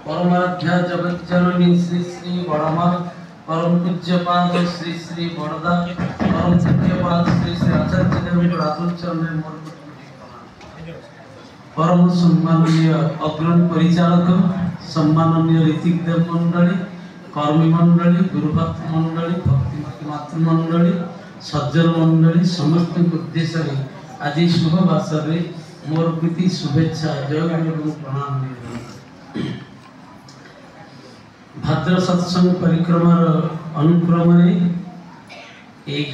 परमाध्या जगज्जननी श्री श्री बड़मा परम पूज्यपाद श्री श्री बड़दा परम पूज्यपाद श्री श्री आचार्य देव राजचरण परम सम्माननीय अग्रणी परिचालक सम्माननीय ऋतिक देव मंडली कर्मी मंडली गुरुभक्त मंडली भक्ति मातृ मंडली सज्जन मंडली समस्त उद्देश्य आज शुभवासर मोर प्रीति शुभेच्छा जय गुरु प्रणाम। भाद्र सत्संग परिक्रमार अनुक्रम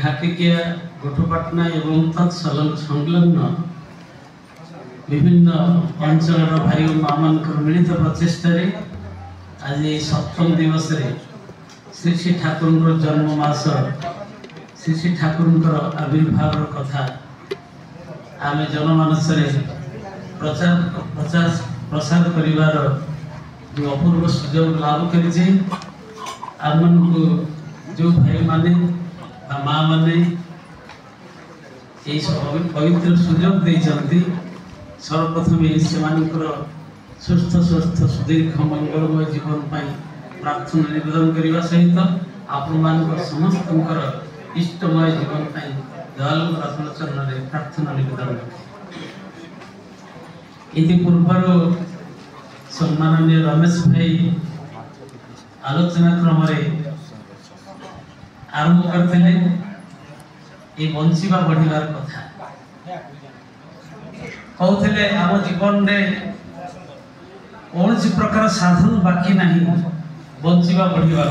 घाटिकिया गोठपाटना एवं तत्संलग्न विभिन्न अंचल भाई और माँ मान मिलित प्रचेषा आज सप्तम दिवस श्री श्री ठाकुर जन्म मास श्री श्री ठाकुर आविर्भाव कथा आम जनमानस प्रसार करिवार जो अपूर्व सुजोग लाभ कर जो भाई माने माँ माने पवित्र सुजोग देते सर्वप्रथम से सुस्थ स्वस्थ सुदीर्घ मंगलमय जीवन प्रार्थना निवेदन करने सहित आपण समस्त इष्टमय जीवन दयालु रत्नचरण प्रार्थना निवेदन इति पूर्व सम्माननीय रमेश भाई आलोचना क्रम आरंभ करते बंचिबा बढ़िबार कथा कहते आम जीवन में कौन सी प्रकार साधन बाकी नहीं बंचिबा बढ़िबार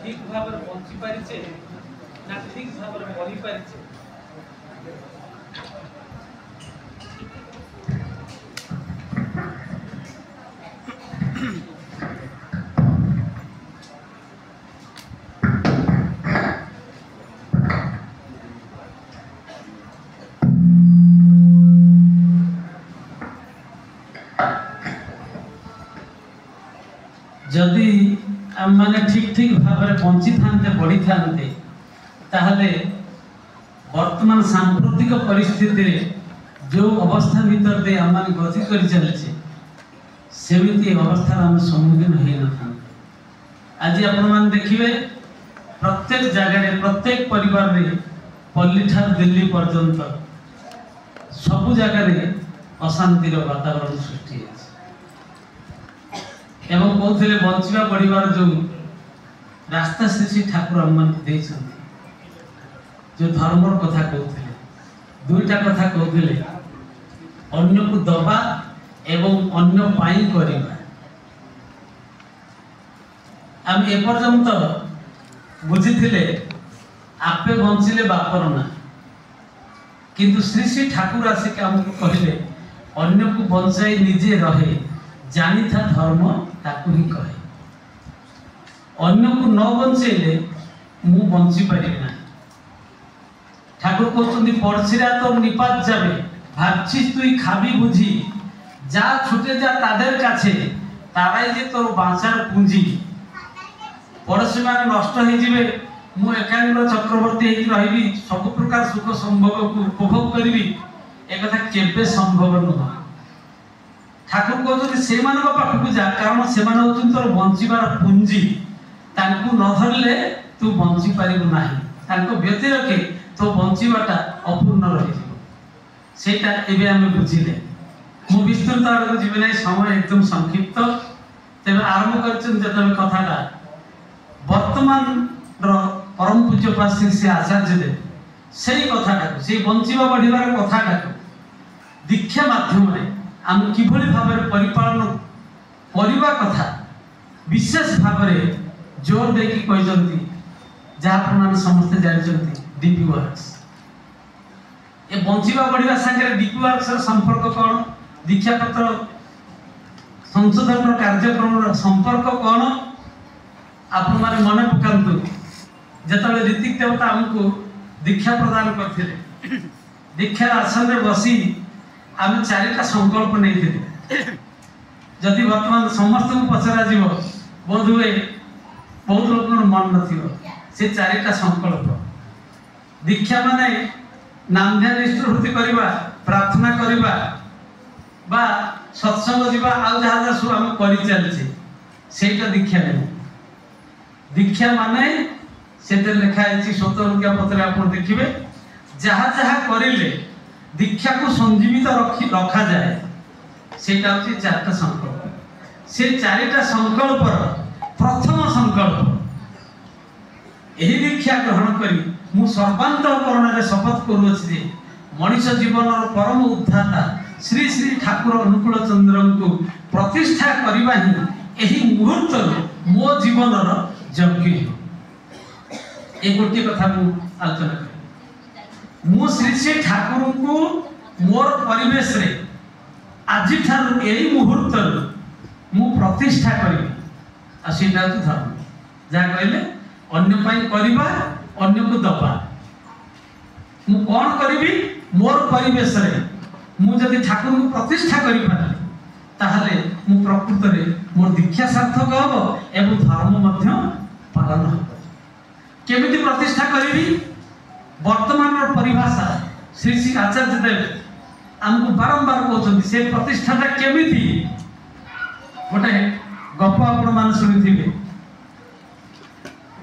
ठीक भाव बंची पारिचे ना ठीक भाव बढ़ी पारिचे जदि आम माने ठीक ठीक भाव में बंची था बढ़ी था वर्तमान सांप्रतिक परिस्थिति जो अवस्था भीतर दे आम माने गति कर चलছে सेमिति अवस्था आम सम्मुखीन हो न था। आज आपण मान देखिए प्रत्येक जगह प्रत्येक परिवार रे पल्ली ठार दिल्ली पर्यंत सबु जगह अशांतिर वातावरण सृष्टि एवं कहते बंचिबा बढ़िबार जो रास्ता श्री श्री ठाकुर आम जो धर्म कथा कहते दुईटा कथा कहते अन्य को दबा एवं अन्य पाई करिबा आम एपर्यंत बुझीथिले आपे बंचिले बापर ना किंतु श्री श्री ठाकुर आसिक आमको कहले अन्य को बंचाई निजे रहे जानी था धर्म ताकू ही कहे अन्य को न बंचेले मु बंची पारि ना। ठाकुर कहते पड़शीरा तो निपात जाबे भाबछिस तुई खाबी बुझी जा छुटे जा तादेर काछे ताराई जे तोर बांचार पुंजी पड़ोशी माने नष्ट हो जिवे मु एकांग्र चक्रवर्ती हेकि रहिबी सब प्रकार सुख संभोग को उपभोग करिबी ए कथा केबे संभव नुह। ठाकुर कहते से पाखक जा कारण से तोर बंचार पुंजी तांकु न धरले तू बंची पारिबु नाही तांको व्यतिरके तो बंचाटा अपूर्ण रही सेटा एबे आमे बुझिले मु विस्तृत आगे जीवे ना समय एकदम संक्षिप्त तेज आरंभ कर कथाटा वर्तमान परम पूज्य श्री श्री आचार्य देव से कथाटा से बंचिबा बढ़िबार कथाटा दीक्षा माध्यम आम किभली भाव परिपालन करने कथा विशेष भाव जोर देकी कहते जहाँ समस्ते जानते डीपी वर्क्स ये बंचिबा बढ़िया सांगे डीपी वर्क्स संपर्क कौन दीक्षा पत्र संशोधन कार्यक्रम संपर्क कौन आपण मैंने मन पकातु जो ऋतिक देवता आमको दीक्षा प्रदान करते दीक्षा आसन में बसी आम चारिटा संकल्प नहीं जदि वर्तमान समस्त को पचरा बोध हुए बहुत लोग मन न से चारिटा संकल्प दीक्षा माने नाम ध्यान निष्ठुति करवा प्रार्थना करवा बा सत्संग जीवा आउ जहाँ जहाँ सब आम कर चलचे सेटा दीक्षा नहीं। दीक्षा माने से लिखा है स्वतंत्र पत्र आप देखिए जहाँ जहाँ करें दीक्षा को संजीवित रखा जाए सेटा हूँ चारटा संकल्प। से चारिटा संकल्प प्रथम संकल्प यही दीक्षा ग्रहण करी मु सर्वांतकरण शपथ करुच्छे मनीष जीवन परम उद्धाता श्री श्री ठाकुर अनुकूल चंद्र को प्रतिष्ठा करवा ही मुहूर्त मो जीवन यज्ञ ये गोटे कथा आलोचना करी मु श्री श्री ठाकुर को मोर परिवेश रे आज यही मुहूर्त मु प्रतिष्ठा करी आटा हूँ धर्म जहाँ कहले अन्य करवा अन्य को दबा मु कौन करी मोर परिवेश रे मुझे ठाकुर को प्रतिष्ठा कर ताहले मु प्रकृत रे मोर दीक्षा सार्थक हम एवं धर्म पालन हो केमिति प्रतिष्ठा करी वर्तमान परिभाषा श्री श्री आचार्य देव आमको बारंबार कहते से प्रतिष्ठाटा केमिति गोटे गप आपण मान शुणी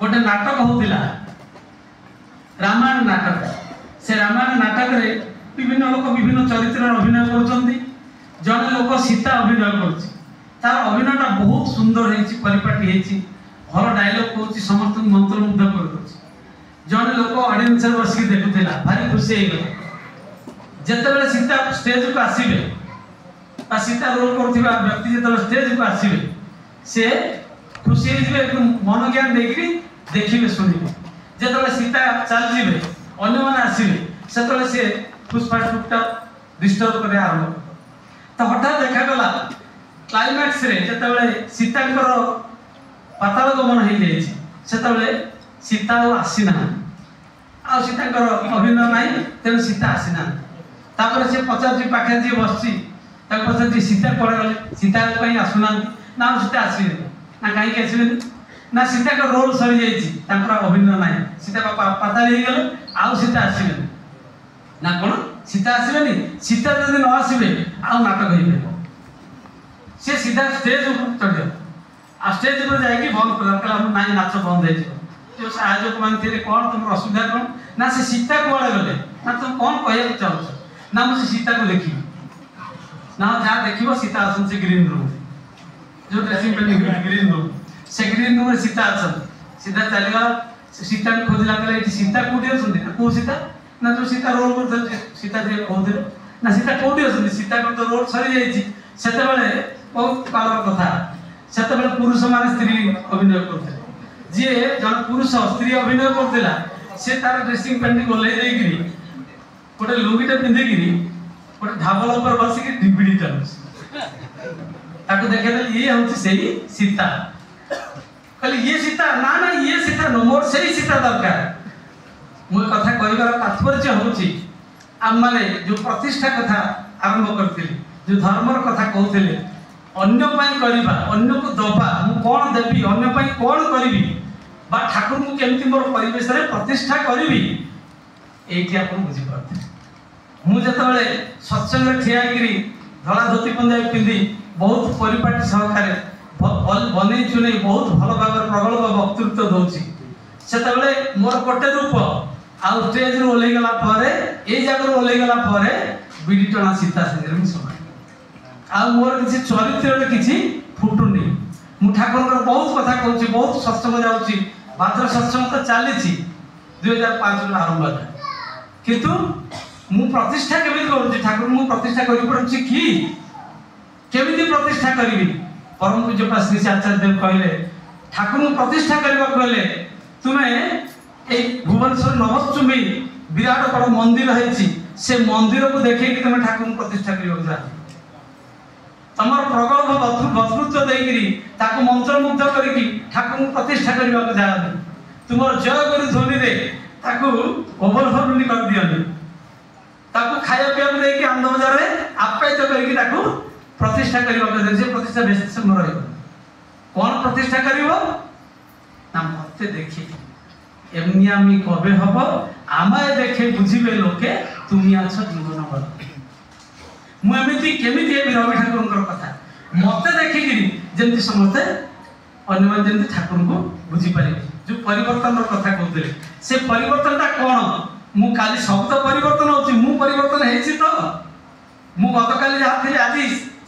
गोटे नाटक होतिला रामायण नाटक से रामायण नाटक रे विभिन्न लोक विभिन्न चरित्र अभिनय कर जड़े लोक सीता अभिनय कर तार अभिनयटा बहुत सुंदर परिपाटी भल डायलॉग कहूँ समस्त मंत्रमुग्ध कर जड़े लोक ऑडियंस बसिक देखुला भारी खुशी हो जिते सीता स्टेज को आसवे सीता रोल कर व्यक्ति जो स्टेज को आसवे से खुशी मन ज्ञान देखिए देखिए शुणे जो सीता चल जाए अन्य मैंने आसवे से पुष्पा टुकटा डिस्टर्ब कर आरंभ तो हठात देखागला क्लाइमैक्स रे जिते सीता पाताल गमन हो जाए सीता आसीना आ सीता अभिनय ना तेणु सीता आसीना तापर से पचार पाखे जी बस पचार सीता कड़े गले सीता कहीं आसुना ना सीता आसवे ना कहीं आसवे ना सीता का रोल सरी जाइए अभिनय ना सीता पाताल हो गले आउ सीता आसवे ना कौन सीता आसवे सीता जब न आसवे आउ नाटक हो सी सीधा स्टेज चढ़ आ स्टेज पर जाकि बंद कर ना नाच बंद हो आयोजक मान कौन तुम असुविधा कौन ना से सीता कड़े गले ना तुम कौन कह चाहो ना मुझे सीता को देखी ना जहाँ देख सीता आसन से ग्रीन रूम जो ड्रेसिंग ग्रीन रूम से ग्रीन रूम सीता आसन सीधा चलगा सीता खोजला कहला सीता कौटी अच्छा कौ सीता ना जो सीता रोल कर सीता कहते ना सीता कौटी अच्छा सीता को तो रोल सरी जाते बहुत काल कथा से पुरुष मान स्त्री अभिनय करते जी जन पुरुष स्त्री अभिनय करता सी तार ड्रेसिंग पैंट ओल्लई गोटे लुंगीटे पिंधिक गोटे ढाबल पर बसिक डिबिड़ी चलुच देखे ये हूँ से सीता कहले ये सीता ना ना ये सीता नो मोर से सीता दरकार मुझे कथा कहबार तात्पर्य हूँ आम मैंने जो प्रतिष्ठा कथा आरंभ करते जो धर्मर कथा कहते अन्य करवा अन्य को दबा मु कौन देवी अन्य कौन करी बा ठाकुर को केमती मोर परिवेश रे प्रतिष्ठा करी ये आप बुझीपारे मुझे सत्संग ठिया धला धोती पंजाबी पिंधि बहुत परिपाटी सहकार बन चुने बहुत भल भाव प्रगल्भ वक्तृत्व दूसरी से मोर गोटे रूप आउ स्टेज ओल्लई गला ये जगह ओल्लई गला विड़ी टणा सीता से समान आ मोर किसी चरित्र किसी फुटुनी मु ठाकुर बहुत कथा कहूँ बहुत सत्संग जाऊँगी भाद्र सत्संग तो चली 2005 आरंभ किंतु मु प्रतिष्ठा केमी करुँच ठाकुर मु प्रतिष्ठा कर केमी प्रतिष्ठा करी परम पूज्य श्री आचार्य देव कहले ठाकुर प्रतिष्ठा करने कहले तुम्हें भुवनेश्वर नवचुम्बी विराट बड़ मंदिर है से मंदिर को देखे तुम ठाकुर प्रतिष्ठा कर तुम प्रगल्भ वक्तृत्व देकर मंत्रमुग्ध कर ठाकुर प्रतिष्ठा करने को जाए तुम जय कर ध्वनि ओभरफ्लोनी कर दियनी खाया पीवा देकी आनंद बजार में आप्यायित कर प्रतिष्ठा करने से प्रतिष्ठा बेसी समय रही कौन प्रतिष्ठा कर मत देखी एमनियामी कबे हम आमाय देखे बुझिबे लोके तुमी आछ जीवन भर मु एमिति केमिति ए रवि ठाकुर कथा मते देखिकिरी जेमति समस्ते अन्य मान जेमति ठाकुर को बुझी पारे जो परिवर्तन कथा कहते से परिवर्तनटा कौन मु काली शब्द परिवर्तन होची मु परिवर्तन हेछि तो मु गतकाली जहाँ थी आज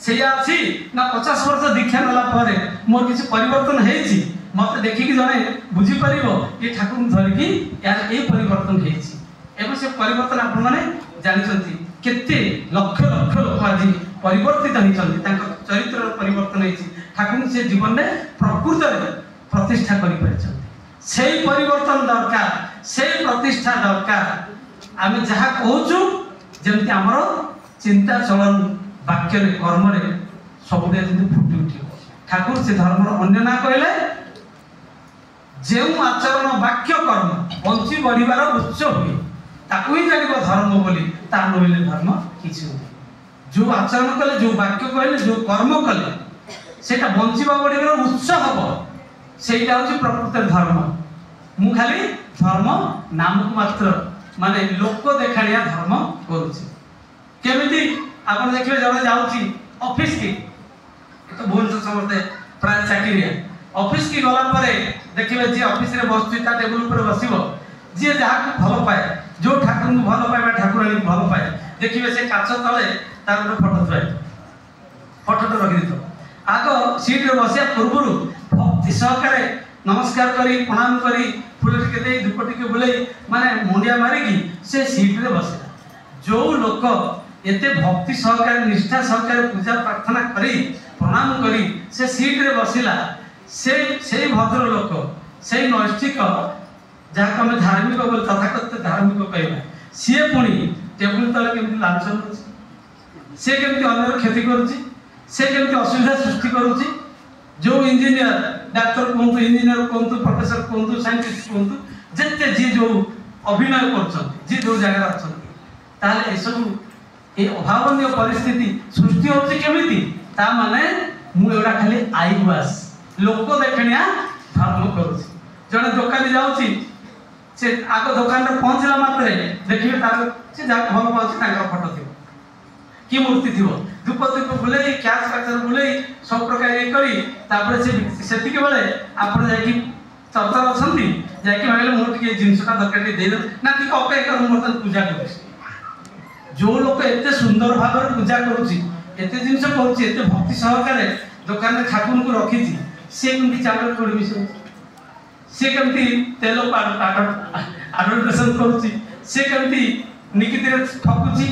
से अच्छी ना 50 वर्ष दीक्षा नेला परे मोर किसी परिवर्तन हेछि मत देखिकी जने बुझी परिबो ये ठाकुर धरिकी यार ए परिवर्तन हेछि एवं से परिवर्तन आपण माने जानिसंती केते लक्ष लक्ष लोक आज परिवर्तित होइछंती तांको चरित्र परिवर्तन हेछि ठाकुर से जीवन में प्रकृत प्रतिष्ठा करि परिछंती सेही परिवर्तन दरकार सेही प्रतिष्ठा दरकार आमे जहाँ कहूछु जेमति हमरो चिंता चलन वाक्य कर्म सबुदे फुटी उठ ठाकुर से धर्म अन्य ना कहले जो आचरण वाक्य कर्म बंची बढ़िबार उत्स हुए ताकू ही जान धर्म बोली ता नहले धर्म किसी नहीं जो आचरण कले जो वाक्य कहले जो कर्म कले सेटा बंचीबा बढ़िबार उत्स हम सेटा हूँ प्रकृत धर्म मु खाली धर्म नामक मात्र माने लोक देखाणिया धर्म करुछि केमिति आपण देखिबे जने जाउची ऑफिस की तो भुवनेश्वर समस्ते प्राय चाकरिया ऑफिस की गला परे देखिबे जे ऑफिस रे बसची ता टेबल ऊपर बसिबो जे जहा को भलो पाए जो ठाकुर को भलो पाए ठाकुरानी को भलो पाए देखिबे से काच तळे तार ऊपर फोटो थुआई फोटो तो रखि दितो आगो सीट रे बसिया पूर्वरु भक्ति सहकारे नमस्कार करी प्रणाम करी फूल टिके दे धूप टिके बुलाई माने मुंडिया मारी की से सीट रे बसिला जो लोक एते भक्ति सहकारे निष्ठा सहकारे पूजा प्रार्थना करी प्रणाम करी से सीट रे बसिला से भद्र लोक से नैष्ठिक जहाँ को हमें धार्मिक बोल तथाकथित धार्मिक कहवा सी पुणी टेबुल तले केमती लांछ नउछि से केमती अन्यर क्षति करुछि से केमती असुविधा सृष्टि करुछि जो इंजीनियर डाक्टर कहतु इंजीनियर कहतु प्रोफेसर कहतु साइंटिस्ट कहतु जेते जी जो अभिनय करछन्ति जी जो जगह अछन्ति ताले ए सब ए अभावनीय परिस्थिति सृष्टि होछि केमिति ता माने मु एडा खाली आई वास लोक देखणिया धर्म करुछि जने दुकान जाउछि से आगो दुकान रे पहुंचला मात्रे देखिबे तार से जा भलो पाउछि तांकर फोटो थिबो की मूर्ति थिबो धूप दीप बुलाई कैश काचर बुलाई सब प्रकार ये करी तापर से सेति के बेले आपण जाई चर्चा अछंती जाई कि भाईले मोर टिके जिंसटा दरकार दे दे ना कि अपेक्षा कर मोर पूजा करूछि जो लोक एते सुंदर भाव पूजा करूछि एते जिंस करूछि एते भक्ति सहकारे दुकान रे ठाकुर को रखिछि से केमती चावल कोड मिसो से केमती तेल एडवर्टाइजमेंट करूछि से केमती निकित रे ठकुछि